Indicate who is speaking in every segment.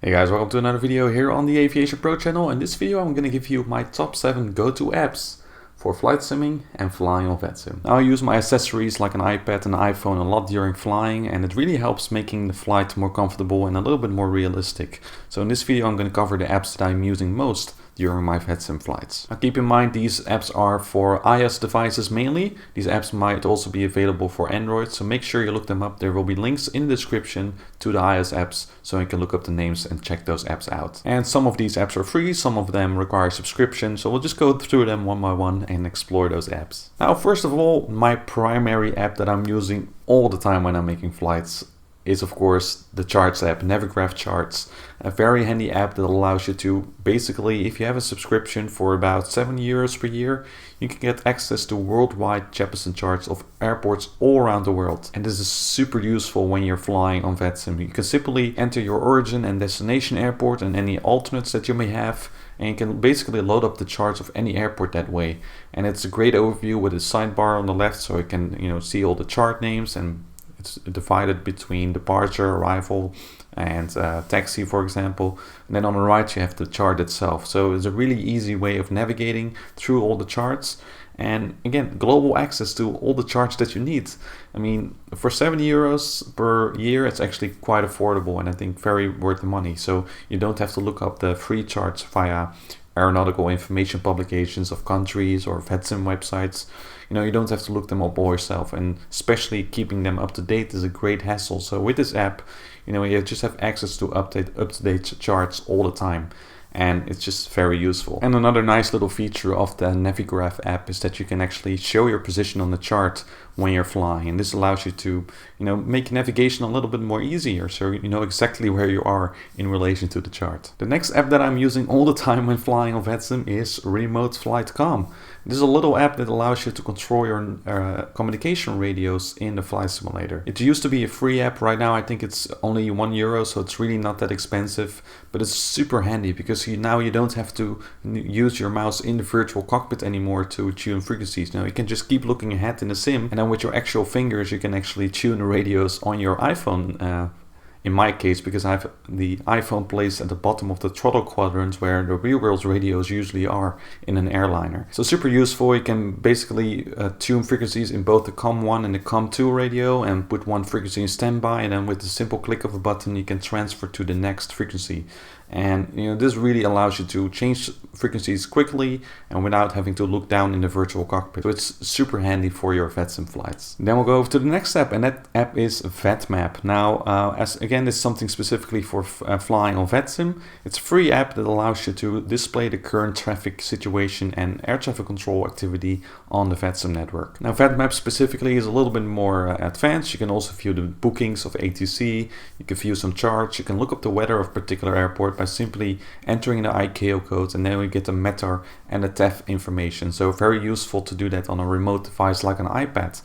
Speaker 1: Hey guys, welcome to another video here on the Aviation Pro channel. In this video I'm going to give you my top 7 go-to apps for flight simming and flying on VATSIM. Now I use my accessories like an iPad and iPhone a lot during flying, and it really helps making the flight more comfortable and a little bit more realistic. So in this video I'm going to cover the apps that I'm using most during my VATSIM flights. Now keep in mind these apps are for iOS devices mainly. These apps might also be available for Android, so make sure you look them up. There will be links in the description to the iOS apps so you can look up the names and check those apps out. And some of these apps are free, some of them require subscription, so we'll just go through them one by one and explore those apps. Now first of all, my primary app that I'm using all the time when I'm making flights is of course the Charts app, Navigraph Charts, a very handy app that allows you to basically, if you have a subscription for about €7 per year, you can get access to worldwide chapters and charts of airports all around the world. And this is super useful when you're flying on VATSIM. You can simply enter your origin and destination airport and any alternates that you may have, and you can basically load up the charts of any airport that way. And it's a great overview with a sidebar on the left, so you can see all the chart names, and it's divided between departure, arrival, and taxi, for example. And then on the right you have the chart itself. So it's a really easy way of navigating through all the charts. And again, global access to all the charts that you need. I mean, for €7 per year, it's actually quite affordable and I think very worth the money. So you don't have to look up the free charts via aeronautical information publications of countries or VATSIM websites. You don't have to look them up all yourself, and especially keeping them up to date is a great hassle. So with this app, you just have access to up-to-date charts all the time, and it's just very useful. And another nice little feature of the Navigraph app is that you can actually show your position on the chart when you're flying, and this allows you to make navigation a little bit more easier, so you know exactly where you are in relation to the chart. The next app that I'm using all the time when flying on VATSIM is RemoteFlight COMM. This is a little app that allows you to control your communication radios in the flight simulator. It used to be a free app. Right now I think it's only €1, so it's really not that expensive, but it's super handy because now you don't have to use your mouse in the virtual cockpit anymore to tune frequencies. Now you can just keep looking ahead in the sim, and then with your actual fingers you can actually tune the radios on your iPhone. In my case, because I have the iPhone placed at the bottom of the throttle quadrant where the real world radios usually are in an airliner. So super useful. You can basically tune frequencies in both the COM1 and the COM2 radio and put one frequency in standby, and then with the simple click of a button you can transfer to the next frequency. And this really allows you to change frequencies quickly and without having to look down in the virtual cockpit. So it's super handy for your VATSIM flights. Then we'll go over to the next app, and that app is VATMAP. Now, again, this is something specifically for flying on VATSIM. It's a free app that allows you to display the current traffic situation and air traffic control activity on the VATSIM network. Now, VATMAP specifically is a little bit more advanced. You can also view the bookings of ATC. You can view some charts. You can look up the weather of a particular airport by simply entering the ICAO code, and then we get the METAR and the TEF information. So very useful to do that on a remote device like an iPad.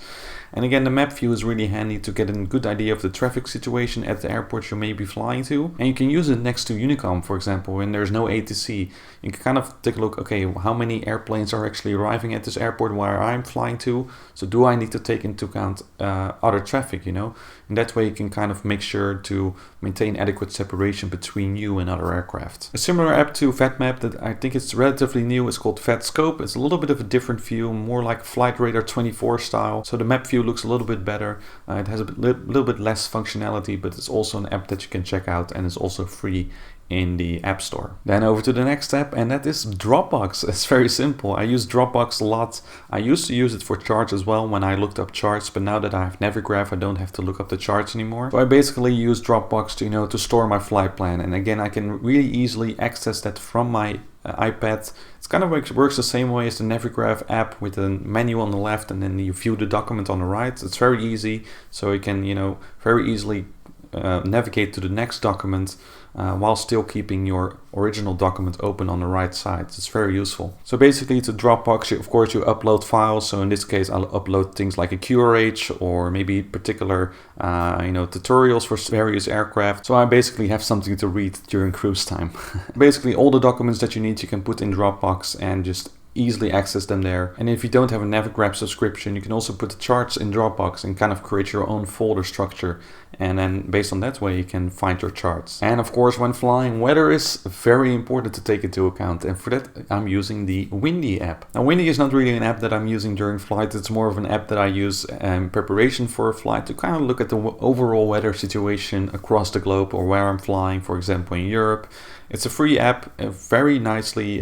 Speaker 1: And again, the map view is really handy to get a good idea of the traffic situation at the airport you may be flying to. And you can use it next to Unicom, for example, when there's no ATC. You can kind of take a look, okay, how many airplanes are actually arriving at this airport where I'm flying to? So do I need to take into account other traffic, And that way you can kind of make sure to maintain adequate separation between you and other aircraft. A similar app to VATMAP that I think is relatively new is called VATSCOPE. It's a little bit of a different view, more like FlightRadar 24 style. So the map view looks a little bit better. It has a little bit less functionality, but it's also an app that you can check out, and it's also free in the App Store. Then over to the next app, and that is Dropbox. It's very simple. I use Dropbox a lot. I used to use it for charts as well when I looked up charts, but now that I have Navigraph, I don't have to look up the charts anymore. So I basically use Dropbox to to store my flight plan, and again I can really easily access that from my iPad. It's kind of works the same way as the Navigraph app with a menu on the left, and then you view the document on the right. It's very easy, so you can very easily navigate to the next document while still keeping your original document open on the right side. It's very useful. So basically to Dropbox, of course you upload files. So in this case I'll upload things like a QRH or maybe particular tutorials for various aircraft. So I basically have something to read during cruise time. Basically all the documents that you need you can put in Dropbox and just easily access them there. And if you don't have a Navigraph subscription, you can also put the charts in Dropbox and kind of create your own folder structure. And then based on that way, you can find your charts. And of course, when flying, weather is very important to take into account. And for that, I'm using the Windy app. Now, Windy is not really an app that I'm using during flight. It's more of an app that I use in preparation for a flight to kind of look at the overall weather situation across the globe or where I'm flying, for example, in Europe. It's a free app, very nicely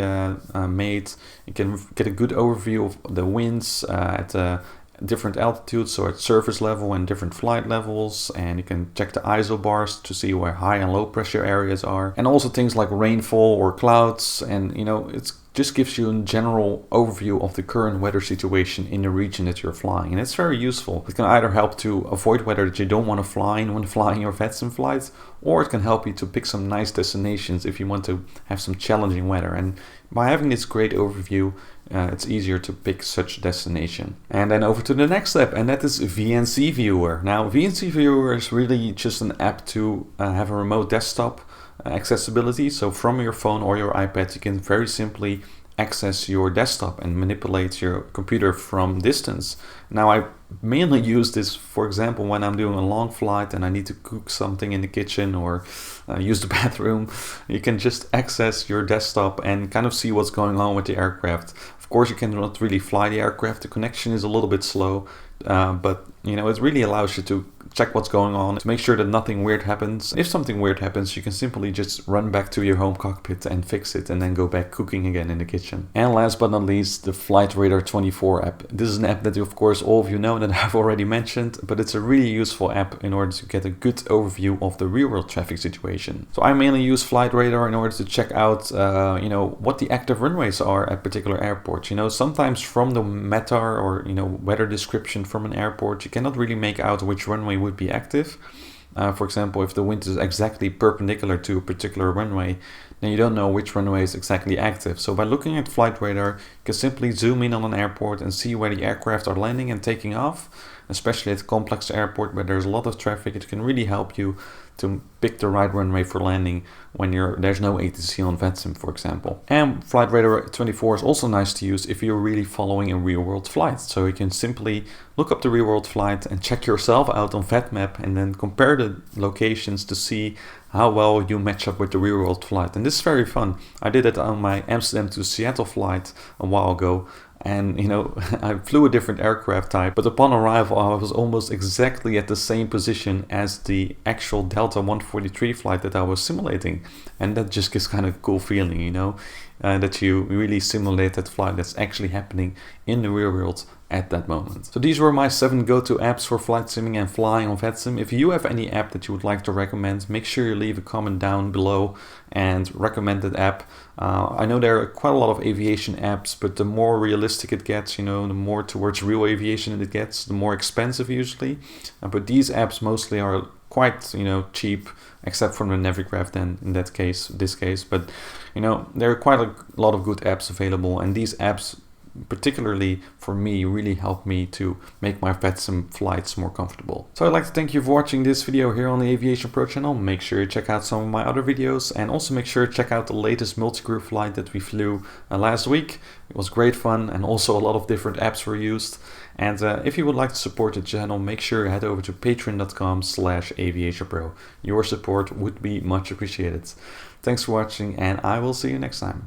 Speaker 1: made. You can get a good overview of the winds at different altitudes, so at surface level and different flight levels, and you can check the ISO bars to see where high and low pressure areas are, and also things like rainfall or clouds. And you know, it's just gives you a general overview of the current weather situation in the region that you're flying, and it's very useful. It can either help to avoid weather that you don't want to fly in when flying your VATSIM flights, or it can help you to pick some nice destinations if you want to have some challenging weather. And by having this great overview, it's easier to pick such destination. And then over to the next step, and that is VNC Viewer. Now, VNC Viewer is really just an app to have a remote desktop accessibility. So from your phone or your iPad, you can very simply access your desktop and manipulate your computer from distance. Now, I mainly use this, for example, when I'm doing a long flight and I need to cook something in the kitchen or use the bathroom. You can just access your desktop and kind of see what's going on with the aircraft. Of course, you cannot really fly the aircraft. The connection is a little bit slow, but you know, it really allows you to check what's going on, to make sure that nothing weird happens. If something weird happens, you can simply just run back to your home cockpit and fix it, and then go back cooking again in the kitchen. And last but not least, the FlightRadar 24 app. This is an app that of course all of you know that I've already mentioned, but it's a really useful app in order to get a good overview of the real world traffic situation. So I mainly use FlightRadar in order to check out you know, what the active runways are at particular airports. You know, sometimes from the METAR or, you know, weather description from an airport, you cannot really make out which runway would be active. For example, if the wind is exactly perpendicular to a particular runway, then you don't know which runway is exactly active. So by looking at FlightRadar, you can simply zoom in on an airport and see where the aircraft are landing and taking off. Especially at a complex airport where there's a lot of traffic, it can really help you to pick the right runway for landing when there's no ATC on VATSIM, for example. And FlightRadar 24 is also nice to use if you're really following a real-world flight. So you can simply look up the real-world flight and check yourself out on VATMAP, and then compare the locations to see how well you match up with the real-world flight. And this is very fun. I did it on my Amsterdam to Seattle flight a while ago. And you know, I flew a different aircraft type, but upon arrival I was almost exactly at the same position as the actual Delta 143 flight that I was simulating. And that just gives kind of a cool feeling, you know, that you really simulate that flight that's actually happening in the real world at that moment. So these were my 7 go-to apps for flight simming and flying on VATSIM. If you have any app that you would like to recommend, make sure you leave a comment down below and recommend that app. I know there are quite a lot of aviation apps, but the more realistic it gets, you know, the more towards real aviation it gets, the more expensive usually. But these apps mostly are quite, you know, cheap, except for the Navigraph then in that case, this case. But you know, there are quite a lot of good apps available, and these apps particularly for me really helped me to make my VATSIM flights more comfortable. So I'd like to thank you for watching this video here on the AviationPro channel. Make sure you check out some of my other videos, and also make sure to check out the latest multi-crew flight that we flew last week. It was great fun, and also a lot of different apps were used. And if you would like to support the channel, make sure you head over to patron.com/AviationPro. Your support would be much appreciated. Thanks for watching, and I will see you next time.